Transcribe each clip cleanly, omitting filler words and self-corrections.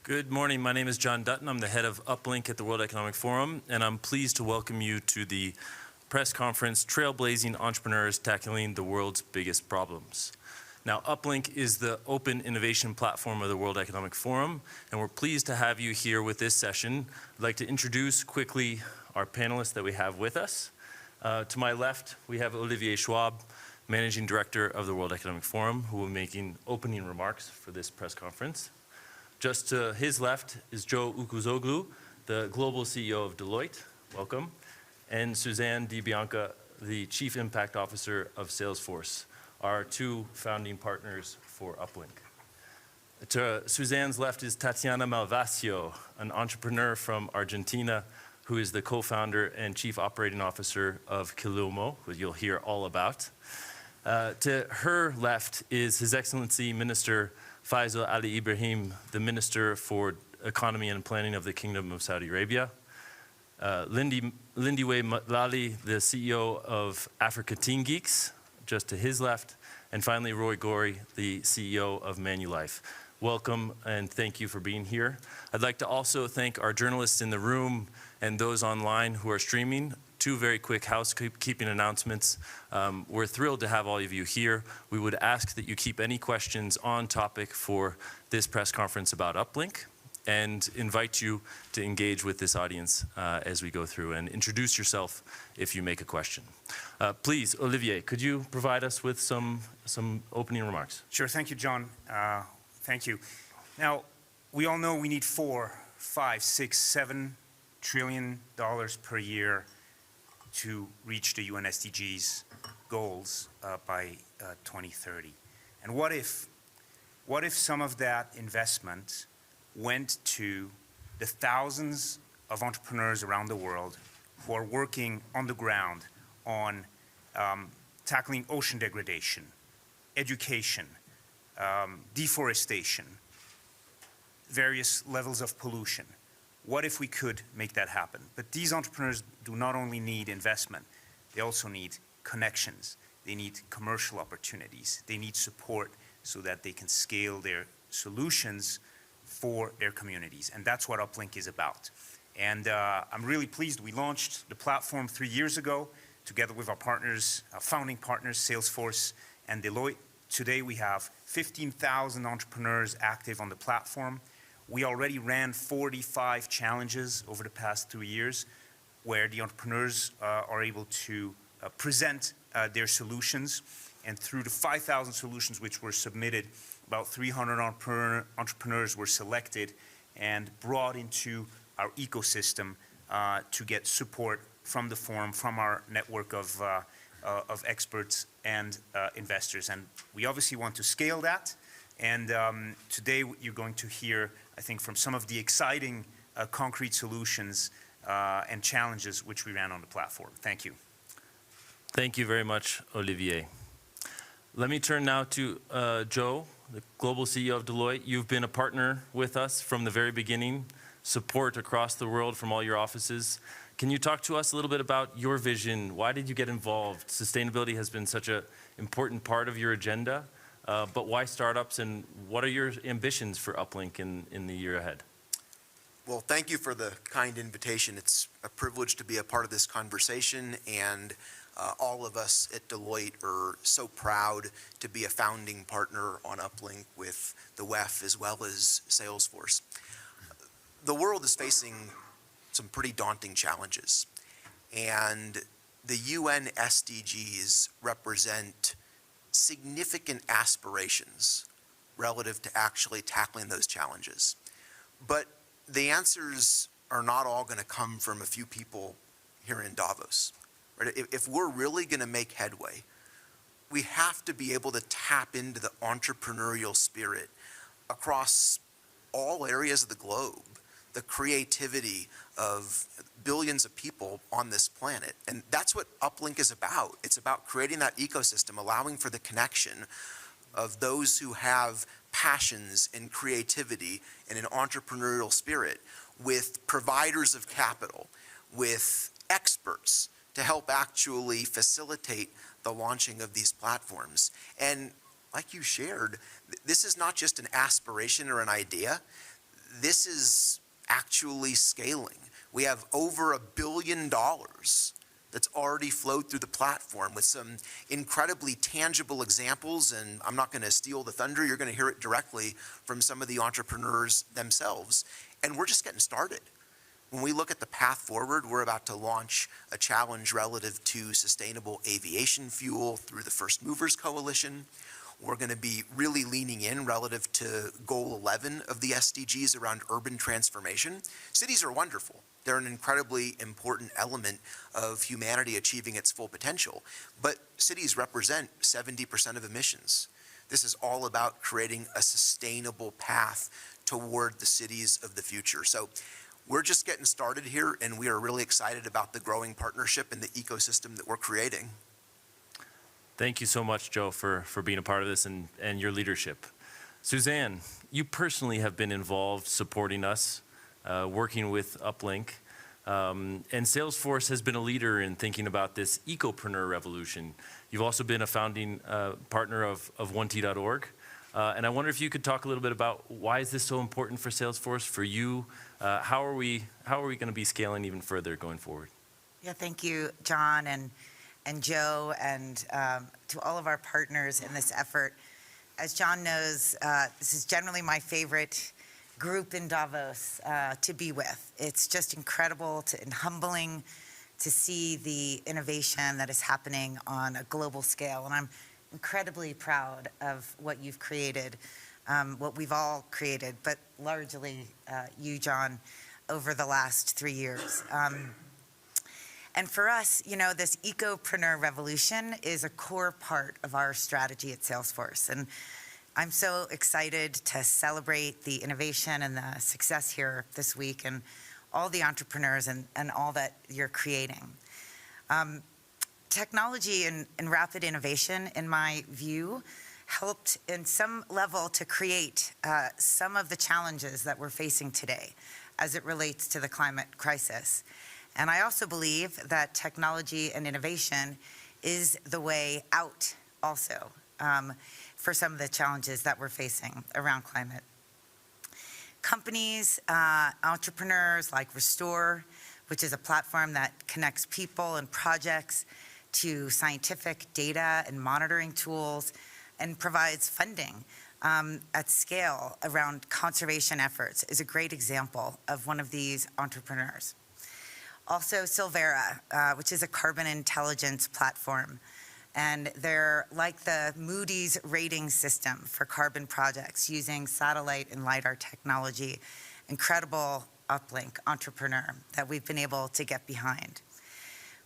Good morning. My name is John Dutton. I'm the head of UpLink at the World Economic Forum, and I'm pleased to welcome you to the press conference, Trailblazing Entrepreneurs Tackling the World's Biggest Problems. Now, UpLink is the open innovation platform of the World Economic Forum, and we're pleased to have you here with this session. I'd like to introduce quickly our panelists that we have with us. To my left, we have Olivier Schwab, Managing Director of the World Economic Forum, who will be making opening remarks for this press conference. Just to his left is Joe Ucuzoglu, the Global CEO of Deloitte. Welcome. And Suzanne DiBianca, the Chief Impact Officer of Salesforce, our two founding partners for UpLink. To Suzanne's left is Tatiana Malvasio, an entrepreneur from Argentina, who is the co-founder and Chief Operating Officer of Kilimo, who you'll hear all about. To her left is His Excellency Minister Faisal Alibrahim, the Minister for Economy and Planning of the Kingdom of Saudi Arabia. Lindiwe Matlali, the CEO of Africa Teen Geeks, just to his left. And finally, Gori, the CEO of Manulife. Welcome and thank you for being here. I'd like to also thank our journalists in the room and those online who are streaming. Two very quick housekeeping announcements. We're thrilled to have all of you here. We would ask that you keep any questions on topic for this press conference about UpLink and invite you to engage with this audience as we go through and introduce yourself if you make a question. Please, Olivier, could you provide us with some opening remarks? Sure, thank you, John. Thank you. Now, we all know we need $4, $5, $6, $7 trillion per year to reach the UN SDGs goals by 2030. And what if some of that investment went to the thousands of entrepreneurs around the world who are working on the ground on tackling ocean degradation, education, deforestation, various levels of pollution? What if we could make that happen? But these entrepreneurs do not only need investment, they also need connections. They need commercial opportunities. They need support so that they can scale their solutions for their communities. And that's what UpLink is about. And I'm really pleased. We launched the platform 3 years ago together with our partners, our founding partners, Salesforce and Deloitte. Today we have 15,000 entrepreneurs active on the platform. We already ran 45 challenges over the past 2 years where the entrepreneurs are able to present their solutions. And through the 5,000 solutions which were submitted, about 300 entrepreneurs were selected and brought into our ecosystem to get support from the forum, from our network of experts and investors. And we obviously want to scale that. And today you're going to hear, I think, from some of the exciting concrete solutions and challenges which we ran on the platform. Thank you. Thank you very much, Olivier. Let me turn now to Joe, the Global CEO of Deloitte. You've been a partner with us from the very beginning, support across the world from all your offices. Can you talk to us a little bit about your vision? Why did you get involved? Sustainability has been such an important part of your agenda. But why startups, and what are your ambitions for UpLink in the year ahead? Well, thank you for the kind invitation. It's a privilege to be a part of this conversation, and all of us at Deloitte are so proud to be a founding partner on UpLink with the WEF as well as Salesforce. The world is facing some pretty daunting challenges, and the UN SDGs represent significant aspirations relative to actually tackling those challenges. But the answers are not all going to come from a few people here in Davos. Right? If we're really going to make headway, we have to be able to tap into the entrepreneurial spirit across all areas of the globe, the creativity of billions of people on this planet. And that's what UpLink is about. It's about creating that ecosystem, allowing for the connection of those who have passions and creativity and an entrepreneurial spirit with providers of capital, with experts to help actually facilitate the launching of these platforms. And like you shared, this is not just an aspiration or an idea. this is actually scaling. We have over $1 billion that's already flowed through the platform with some incredibly tangible examples, and I'm not going to steal the thunder, you're going to hear it directly from some of the entrepreneurs themselves. And we're just getting started. When we look at the path forward, we're about to launch a challenge relative to sustainable aviation fuel through the First Movers Coalition. We're going to be really leaning in relative to goal 11 of the SDGs around urban transformation. Cities are wonderful. They're an incredibly important element of humanity achieving its full potential. But cities represent 70% of emissions. This is all about creating a sustainable path toward the cities of the future. So we're just getting started here, and we are really excited about the growing partnership and the ecosystem that we're creating. Thank you so much, Joe, for being a part of this and your leadership. Suzanne, you personally have been involved supporting us, working with UpLink, and Salesforce has been a leader in thinking about this ecopreneur revolution. You've also been a founding partner of 1T.org, and I wonder if you could talk a little bit about why is this so important for Salesforce, for you? How are we going to be scaling even further going forward? Yeah, thank you, John and Joe, and to all of our partners in this effort. As John knows, this is generally my favorite group in Davos to be with. It's just incredible and humbling to see the innovation that is happening on a global scale. And I'm incredibly proud of what you've created, what we've all created, but largely you, John, over the last 3 years. And for us, you know, this ecopreneur revolution is a core part of our strategy at Salesforce. And I'm so excited to celebrate the innovation and the success here this week and all the entrepreneurs and all that you're creating. Technology and rapid innovation, in my view, helped in some level to create some of the challenges that we're facing today as it relates to the climate crisis. And I also believe that technology and innovation is the way out also for some of the challenges that we're facing around climate. Companies, entrepreneurs like Restore, which is a platform that connects people and projects to scientific data and monitoring tools and provides funding at scale around conservation efforts, is a great example of one of these entrepreneurs. Also Silvera, which is a carbon intelligence platform. And they're like the Moody's rating system for carbon projects using satellite and LiDAR technology. Incredible UpLink entrepreneur that we've been able to get behind.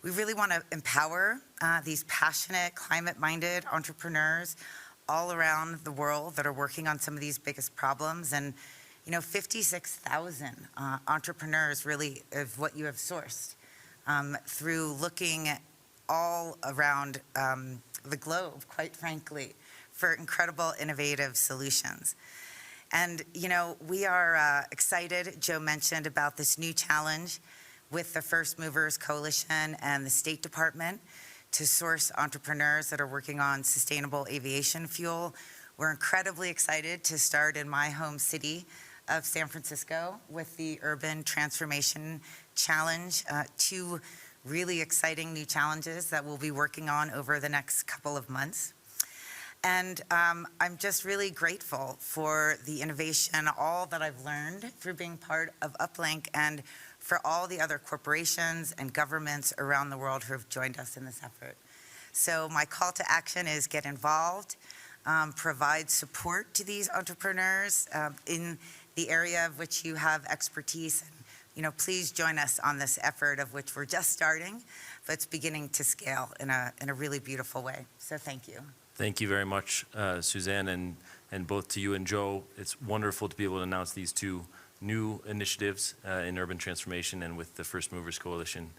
We really want to empower these passionate, climate-minded entrepreneurs all around the world that are working on some of these biggest problems. And you know, 56,000 entrepreneurs really of what you have sourced through looking all around the globe, quite frankly, for incredible innovative solutions. And you know, we are excited, Joe mentioned, about this new challenge with the First Movers Coalition and the State Department to source entrepreneurs that are working on sustainable aviation fuel. We're incredibly excited to start in my home city of San Francisco with the Urban Transformation Challenge, 2 really exciting new challenges that we'll be working on over the next couple of months. And I'm just really grateful for the innovation, all that I've learned through being part of UpLink, and for all the other corporations and governments around the world who have joined us in this effort. So my call to action is get involved, provide support to these entrepreneurs in the area of which you have expertise. And, you know, please join us on this effort of which we're just starting, but it's beginning to scale in a really beautiful way. So thank you. Thank you very much, Suzanne, and both to you and Joe. It's wonderful to be able to announce these 2 new initiatives in urban transformation and with the First Movers Coalition.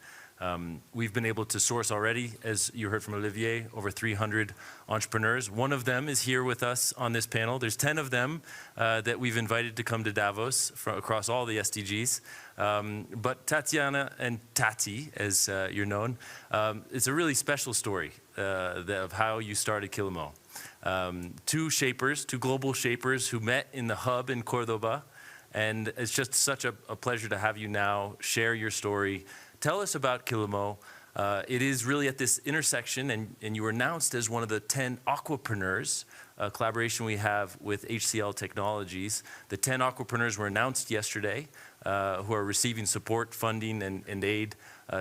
We've been able to source already, as you heard from Olivier, over 300 entrepreneurs. One of them is here with us on this panel. There's 10 of them that we've invited to come to Davos across all the SDGs. But Tatiana and Tati, as you're known, it's a really special story of how you started Kilimo. 2 global shapers who met in the hub in Cordoba And it's just such a pleasure to have you now share your story. Tell us about Kilimo. It is really at this intersection, and you were announced as one of the 10 aquapreneurs, a collaboration we have with HCL Technologies. The 10 aquapreneurs were announced yesterday, who are receiving support, funding, and aid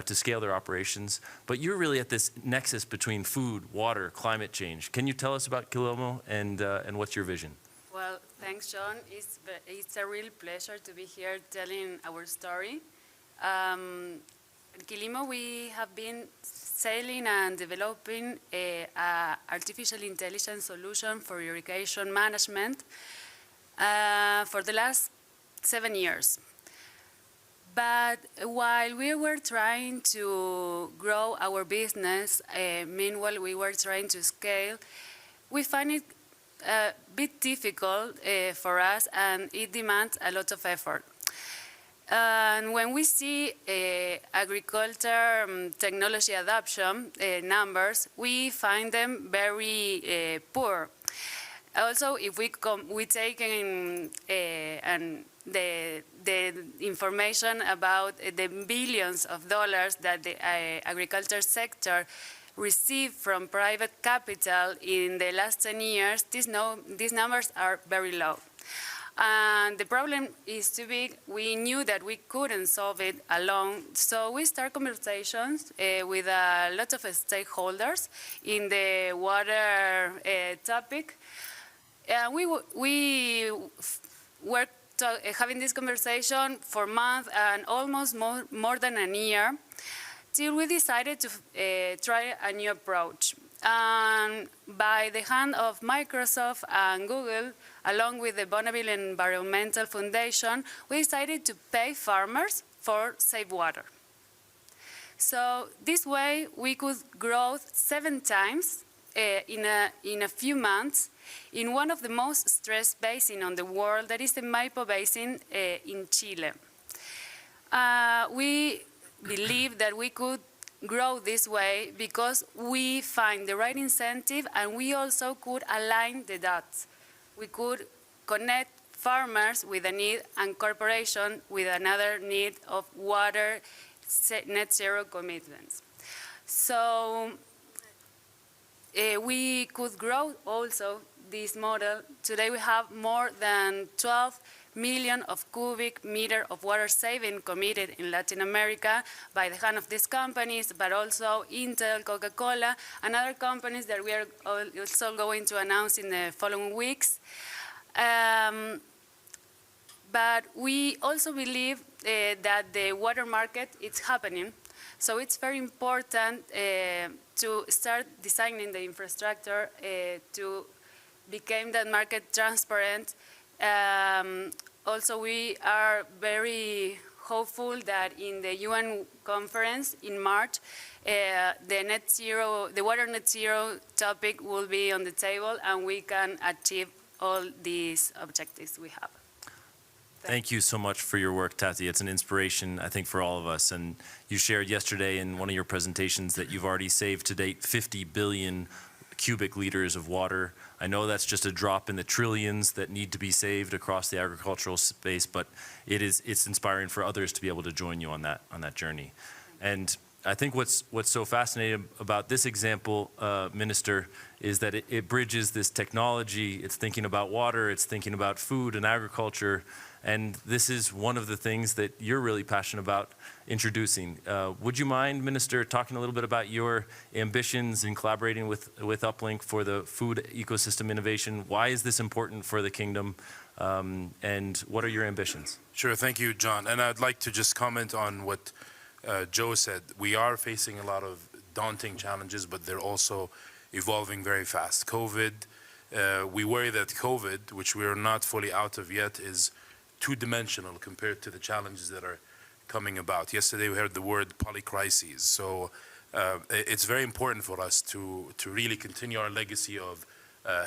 to scale their operations. But you're really at this nexus between food, water, climate change. Can you tell us about Kilimo and what's your vision? Well, thanks, John. It's a real pleasure to be here telling our story. At Kilimo, we have been sailing and developing a artificial intelligence solution for irrigation management for the last 7 years. But while we were trying to grow our business, meanwhile we were trying to scale, we find it a bit difficult for us, and it demands a lot of effort. And when we see agriculture technology adoption numbers, we find them very poor. Also, if we take in the information about the billions of dollars that the agriculture sector received from private capital in the last 10 years, these numbers are very low. And the problem is too big. We knew that we couldn't solve it alone, so we start conversations with a lot of stakeholders in the water topic. We were having this conversation for months and almost more than a year, till we decided to try a new approach. And by the hand of Microsoft and Google, along with the Bonneville Environmental Foundation, we decided to pay farmers for safe water. So this way, we could grow 7 times in a few months in one of the most stressed basins on the world, that is the Maipo Basin in Chile. We believe that we could grow this way because we find the right incentive, and we also could align the dots. We could connect farmers with a need and corporation with another need of water net zero commitments. So we could grow also this model. Today we have more than 12 million of cubic meter of water saving committed in Latin America by the hand of these companies, but also Intel, Coca-Cola, and other companies that we are also going to announce in the following weeks. But we also believe that the water market is happening. So it's very important to start designing the infrastructure to become that market transparent. Also, we are very hopeful that in the UN conference in March, the water net zero topic will be on the table, and we can achieve all these objectives we have. Thank you so much for your work, Tati. It's an inspiration, I think, for all of us. And you shared yesterday in one of your presentations that you've already saved to date 50 billion cubic liters of water. I know that's just a drop in the trillions that need to be saved across the agricultural space, but it's inspiring for others to be able to join you on that journey. And I think what's so fascinating about this example, Minister, is that it bridges this technology. It's thinking about water, it's thinking about food and agriculture, and this is one of the things that you're really passionate about introducing. Would you mind, Minister, talking a little bit about your ambitions in collaborating with UpLink for the food ecosystem innovation? Why is this important for the kingdom, and what are your ambitions? Sure, thank you, John. And I'd like to just comment on what Joe said. We are facing a lot of daunting challenges, but they're also evolving very fast. COVID, we worry that COVID, which we are not fully out of yet, is two-dimensional compared to the challenges that are coming about. Yesterday we heard the word polycrises. So it's very important for us to really continue our legacy of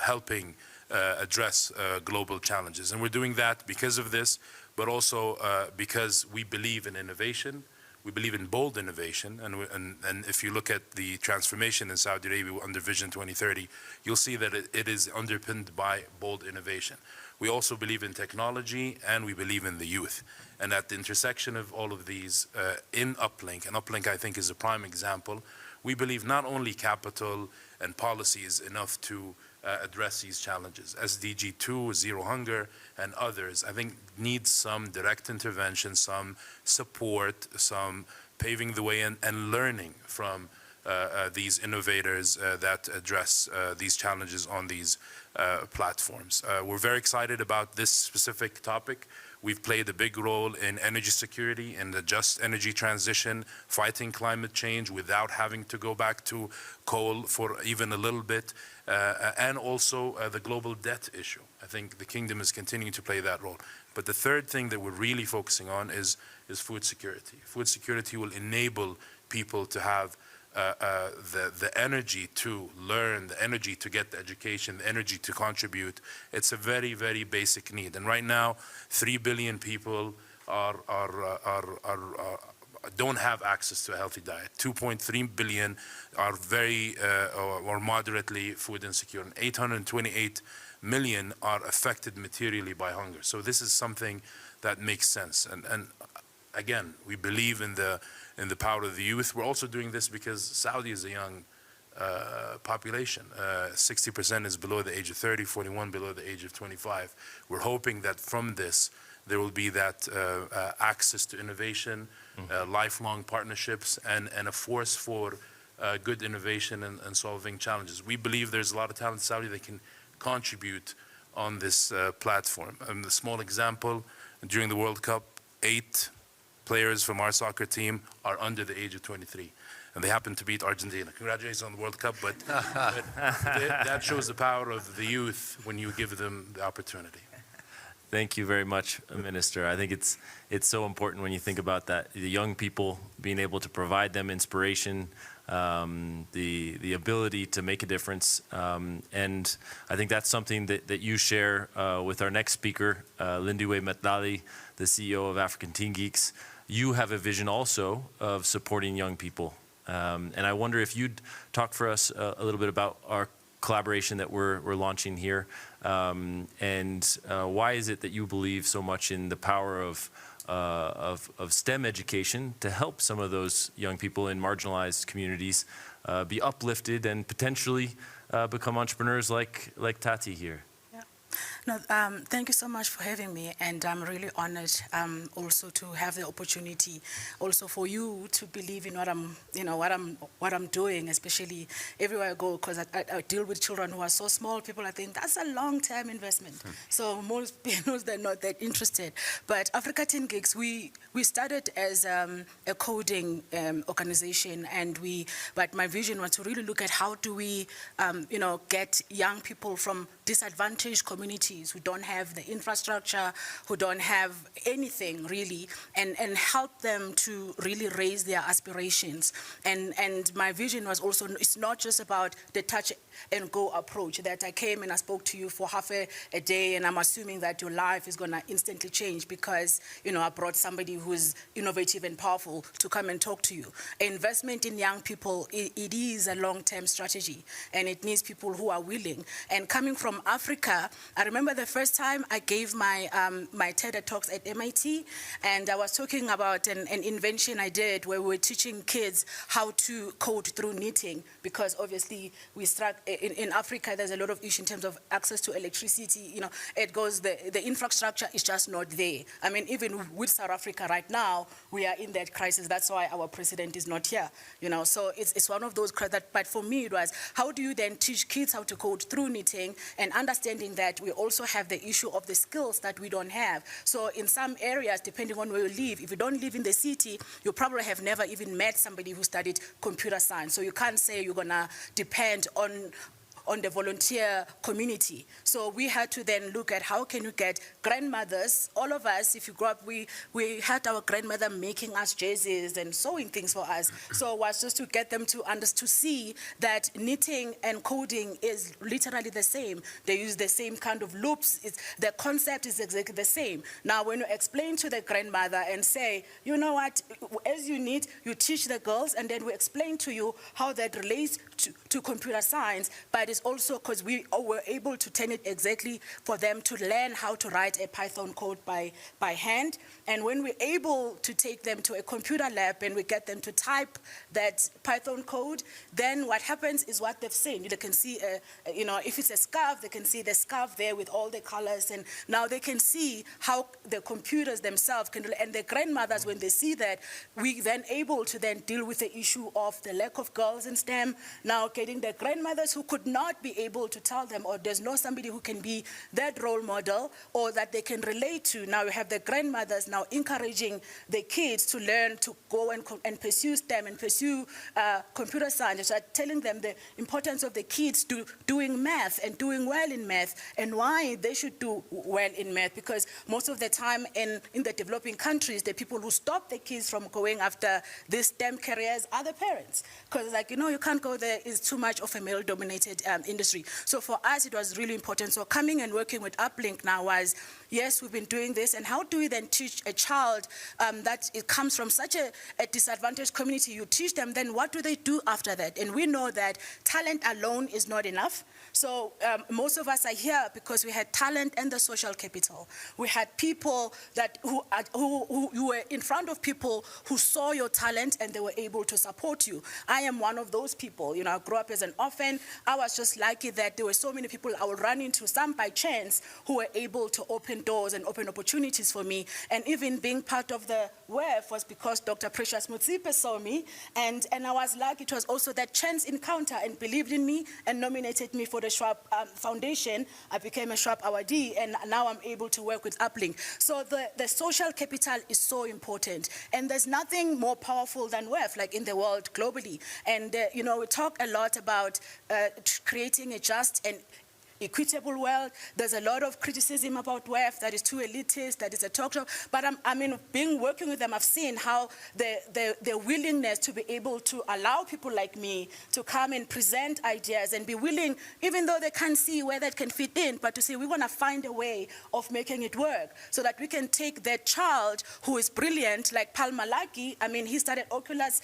helping address global challenges. And we're doing that because of this, but also because we believe in innovation. We believe in bold innovation, and if you look at the transformation in Saudi Arabia under Vision 2030, you'll see that it is underpinned by bold innovation. we also believe in technology, and we believe in the youth. And at the intersection of all of these, in UpLink, and UpLink I think is a prime example, we believe not only capital and policy is enough to address these challenges. SDG 2, Zero Hunger, and others, I think need some direct intervention, some support, some paving the way and learning from these innovators that address these challenges on these platforms. We're very excited about this specific topic. We've played a big role in energy security and the just energy transition, fighting climate change without having to go back to coal for even a little bit, and also the global debt issue. I think the Kingdom is continuing to play that role. But the third thing that we're really focusing on is food security. Food security will enable people to have the energy to learn, the energy to get the education, the energy to contribute. It's a very, very basic need. And right now, 3 billion people don't have access to a healthy diet. 2.3 billion are very or moderately food insecure, and 828 million are affected materially by hunger. So this is something that makes sense. And again, we believe in the power of the youth. We're also doing this because Saudi is a young population. 60% is below the age of 30, 41 below the age of 25. We're hoping that from this, there will be that access to innovation, lifelong partnerships, and a force for good innovation and solving challenges. We believe there's a lot of talent in Saudi that can contribute on this platform. A small example, during the World Cup, 8 players from our soccer team are under the age of 23, and they happen to beat Argentina. Congratulations on the World Cup, but that shows the power of the youth when you give them the opportunity. Thank you very much, Minister. I think it's so important when you think about that, the young people, being able to provide them inspiration, the ability to make a difference. And I think that's something that you share with our next speaker, Lindiwe Matlali, the CEO of African Teen Geeks. You have a vision also of supporting young people. And I wonder if you'd talk for us a little bit about our collaboration that we're launching here, and why is it that you believe so much in the power of STEM education to help some of those young people in marginalized communities be uplifted and potentially become entrepreneurs like Tati here? No, thank you so much for having me, and I'm really honored also to have the opportunity also for you to believe in what I'm doing, especially everywhere I go, because I deal with children who are so small. People, I think that's a long-term investment. So most people, they're not that interested. But Africa Teen Geeks, we started as a coding organization, but my vision was to really look at how do we, get young people from disadvantaged communities who don't have the infrastructure, who don't have anything really, and help them to really raise their aspirations. And my vision was also, it's not just about the touch and go approach, that I came and I spoke to you for half a day and I'm assuming that your life is gonna instantly change because, I brought somebody who's innovative and powerful to come and talk to you. Investment in young people, it is a long-term strategy, and it needs people who are willing. And coming from Africa, I remember the first time I gave my TED Talks at MIT, and I was talking about an invention I did where we were teaching kids how to code through knitting, because obviously in Africa there's a lot of issue in terms of access to electricity. The infrastructure is just not there. I mean, even with South Africa right now, we are in that crisis. That's why our president is not here. So it's one of those crises. But for me, it was, how do you then teach kids how to code through knitting, and understanding that we also have the issue of the skills that we don't have. So in some areas, depending on where you live, if you don't live in the city, you probably have never even met somebody who studied computer science. So you can't say you're gonna depend on the volunteer community. So we had to then look at how can you get grandmothers, all of us, if you grew up, we had our grandmother making us jerseys and sewing things for us. So it was just to get them to see that knitting and coding is literally the same. They use the same kind of loops. The concept is exactly the same. Now, when you explain to the grandmother and say, you know what, as you knit, you teach the girls, and then we explain to you how that relates to computer science, but it's also because we were able to turn it exactly for them to learn how to write a Python code by hand. And when we're able to take them to a computer lab and we get them to type that Python code, then what happens is what they've seen. They can see, if it's a scarf, they can see the scarf there with all the colors, and now they can see how the computers themselves can, and the grandmothers, when they see that, we then able to then deal with the issue of the lack of girls in STEM, now getting the grandmothers who could not be able to tell them, or there's no somebody who can be that role model or that they can relate to. Now we have the grandmothers now encouraging the kids to learn to go and pursue STEM and pursue computer science, so telling them the importance of the kids doing math and doing well in math, and why they should do well in math, because most of the time in the developing countries, the people who stop the kids from going after these STEM careers are the parents, because you can't go there, it's too much of a male-dominated industry. So for us, it was really important. So coming and working with UpLink now was, yes, we've been doing this, and how do we then teach a child that it comes from such a disadvantaged community? You teach them, then what do they do after that? And we know that talent alone is not enough. So most of us are here because we had talent and the social capital. We had people who were in front of people who saw your talent and they were able to support you. I am one of those people. I grew up as an orphan. I was just lucky that there were so many people I would run into, some by chance, who were able to open doors and open opportunities for me. And even being part of the WEF was because Dr. Precious Mutsipe saw me, and I was lucky. It was also that chance encounter and believed in me and nominated me for the Schwab Foundation. I became a Schwab awardee, and now I'm able to work with UpLink. So the social capital is so important, and there's nothing more powerful than WEF, like in the world globally. And we talk a lot about creating a just and equitable world. There's a lot of criticism about WEF, that is too elitist, that is a talk show. But working with them, I've seen how the willingness to be able to allow people like me to come and present ideas and be willing, even though they can't see where that can fit in, but to say we want to find a way of making it work so that we can take that child who is brilliant, like Paul Malaki. He started Oculus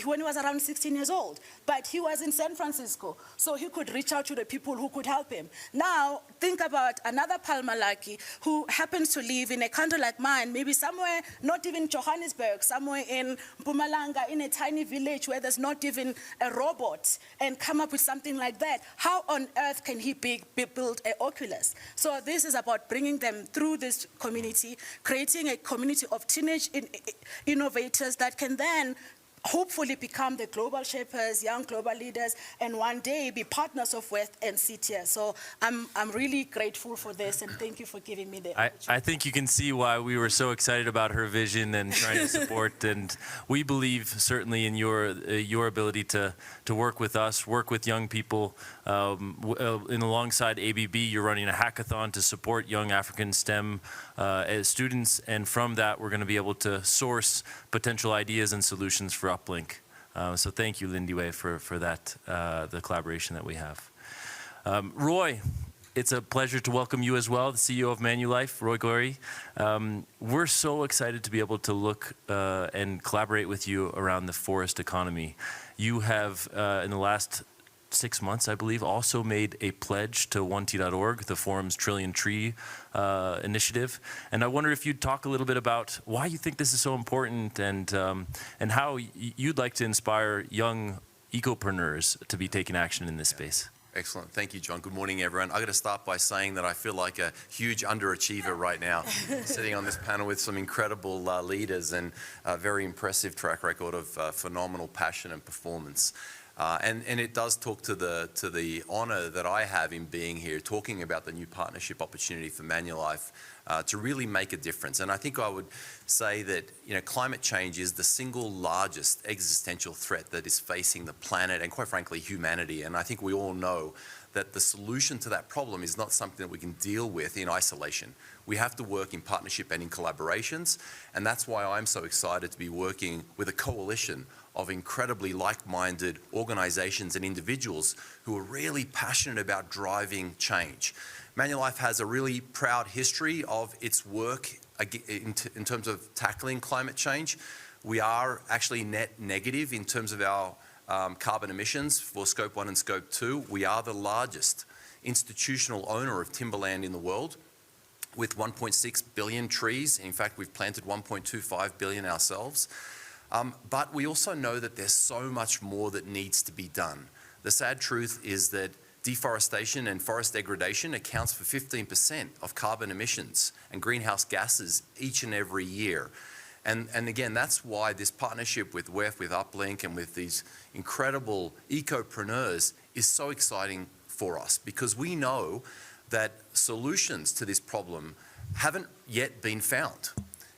when he was around 16 years old, but he was in San Francisco, so he could reach out to the people who could help him. Now, think about another Paul Malaki who happens to live in a country like mine, maybe somewhere, not even Johannesburg, somewhere in Mpumalanga, in a tiny village where there's not even a robot, and come up with something like that. How on earth can he build an Oculus? So this is about bringing them through this community, creating a community of teenage innovators that can then hopefully become the global shapers, young global leaders, and one day be partners of WEF and sit here. So I'm really grateful for this, and thank you for giving me the opportunity. I think you can see why we were so excited about her vision and trying to support, and we believe certainly in your ability to work with us, work with young people. Alongside ABB, you're running a hackathon to support young African STEM students, and from that we're going to be able to source potential ideas and solutions for UpLink. So thank you, Lindiwe, for that, the collaboration that we have. Roy, it's a pleasure to welcome you as well, the CEO of Manulife, Roy Gori. We're so excited to be able to look and collaborate with you around the forest economy. You have, in the last 6 months, I believe, also made a pledge to 1T.org, the forum's Trillion Tree initiative. And I wonder if you'd talk a little bit about why you think this is so important, and how you'd like to inspire young ecopreneurs to be taking action in this space. Excellent. Thank you, John. Good morning, everyone. I've got to start by saying that I feel like a huge underachiever right now, sitting on this panel with some incredible leaders and a very impressive track record of phenomenal passion and performance. And it does talk to the honor that I have in being here, talking about the new partnership opportunity for Manulife to really make a difference. And I think I would say that climate change is the single largest existential threat that is facing the planet and, quite frankly, humanity. And I think we all know that the solution to that problem is not something that we can deal with in isolation. We have to work in partnership and in collaborations, and that's why I'm so excited to be working with a coalition of incredibly like-minded organizations and individuals who are really passionate about driving change. Manulife has a really proud history of its work in terms of tackling climate change. We are actually net negative in terms of our carbon emissions for Scope 1 and Scope 2. We are the largest institutional owner of timberland in the world, with 1.6 billion trees. In fact, we've planted 1.25 billion ourselves. But we also know that there's so much more that needs to be done. The sad truth is that deforestation and forest degradation accounts for 15% of carbon emissions and greenhouse gases each and every year. And again, that's why this partnership with WEF, with UpLink, and with these incredible ecopreneurs is so exciting for us, because we know that solutions to this problem haven't yet been found.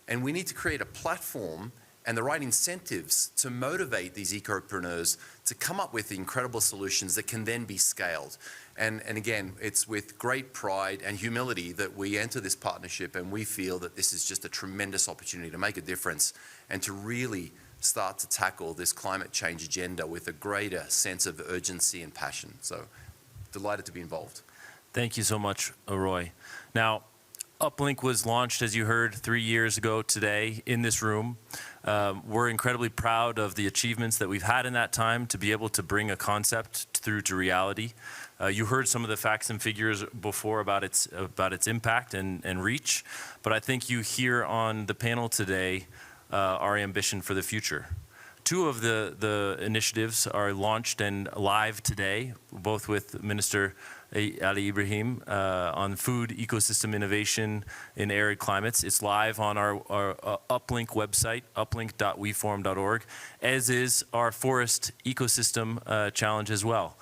And we need to create a platform and the right incentives to motivate these ecopreneurs to come up with incredible solutions that can then be scaled. And again, it's with great pride and humility that we enter this partnership, and we feel that this is just a tremendous opportunity to make a difference and to really start to tackle this climate change agenda with a greater sense of urgency and passion. So delighted to be involved. Thank you so much, Roy. Now, UpLink was launched, as you heard, 3 years ago today in this room. We're incredibly proud of the achievements that we've had in that time to be able to bring a concept through to reality. You heard some of the facts and figures before about its impact and reach, but I think you hear on the panel today our ambition for the future. Two of the initiatives are launched and live today, both with Minister Ali Ibrahim on food ecosystem innovation in arid climates. It's live on our UpLink website, uplink.weforum.org, as is our forest ecosystem challenge as well.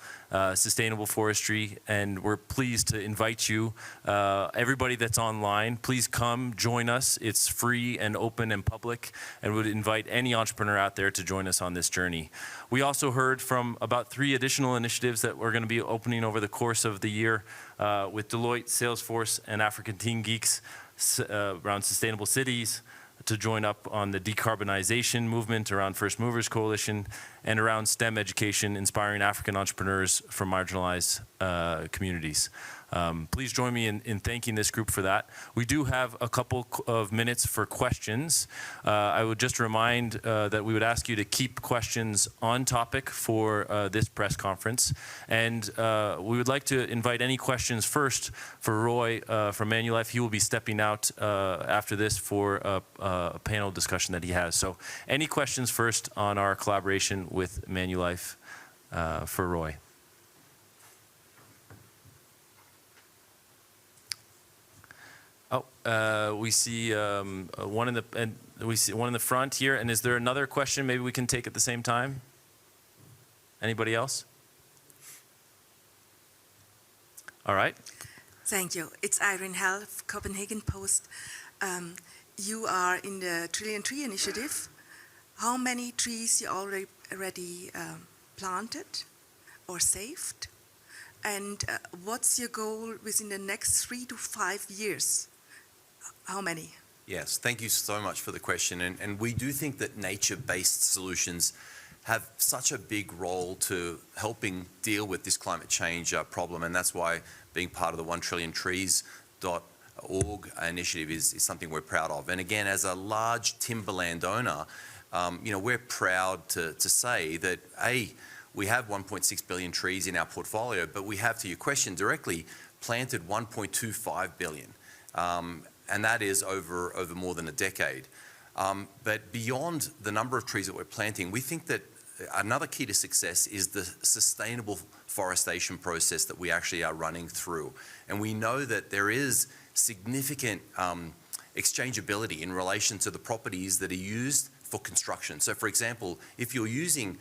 Sustainable forestry, and we're pleased to invite you, everybody that's online, please come join us. It's free and open and public, and would invite any entrepreneur out there to join us on this journey. We also heard from about 3 additional initiatives that we're going to be opening over the course of the year with Deloitte, Salesforce, and African Teen Geeks around sustainable cities, to join up on the decarbonization movement around First Movers Coalition, and around STEM education, inspiring African entrepreneurs from marginalized communities. Please join me in thanking this group for that. We do have a couple of minutes for questions. I would just remind that we would ask you to keep questions on topic for this press conference. And we would like to invite any questions first for Roy from Manulife. He will be stepping out after this for a panel discussion that he has. So any questions first on our collaboration with Manulife for Roy? We see one in the front here. And is there another question maybe we can take at the same time? Anybody else? All right. Thank you. It's Irene Hell, Copenhagen Post. You are in the Trillion Tree Initiative. How many trees you already planted or saved? And what's your goal within the next 3 to 5 years? How many? Yes, thank you so much for the question. And we do think that nature-based solutions have such a big role to helping deal with this climate change problem. And that's why being part of the 1trilliontrees.org initiative is something we're proud of. And again, as a large timberland owner, we're proud to say that, we have 1.6 billion trees in our portfolio, but we have, to your question directly, planted 1.25 billion. And that is over more than a decade. But beyond the number of trees that we're planting, we think that another key to success is the sustainable forestation process that we actually are running through. And we know that there is significant exchangeability in relation to the properties that are used for construction. So for example, if you're using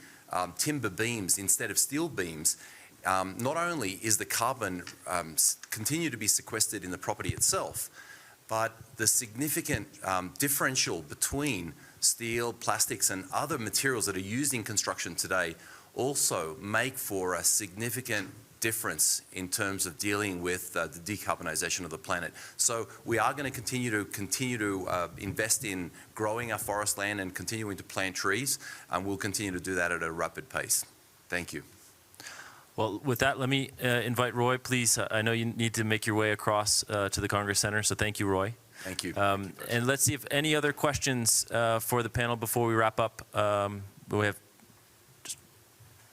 timber beams instead of steel beams, not only is the carbon continue to be sequestered in the property itself, but the significant differential between steel, plastics, and other materials that are used in construction today also make for a significant difference in terms of dealing with the decarbonization of the planet. So we are going to continue to invest in growing our forest land and continuing to plant trees, and we'll continue to do that at a rapid pace. Thank you. Well, with that, let me invite Roy, please. I know you need to make your way across to the Congress Center, so thank you, Roy. Thank you. And let's see if any other questions for the panel before we wrap up. We have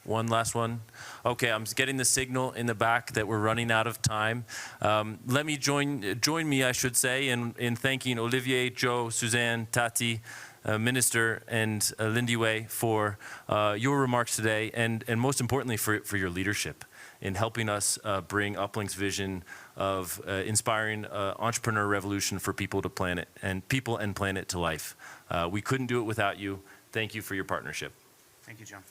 One last one. Okay, I'm getting the signal in the back that we're running out of time. Let me join me, I should say, in thanking Olivier, Joe, Suzanne, Tati, Minister, and Lindiwe for your remarks today, and most importantly for your leadership in helping us bring UpLink's vision of inspiring entrepreneur revolution for people and planet to life. We couldn't do it without you. Thank you for your partnership. Thank you, John.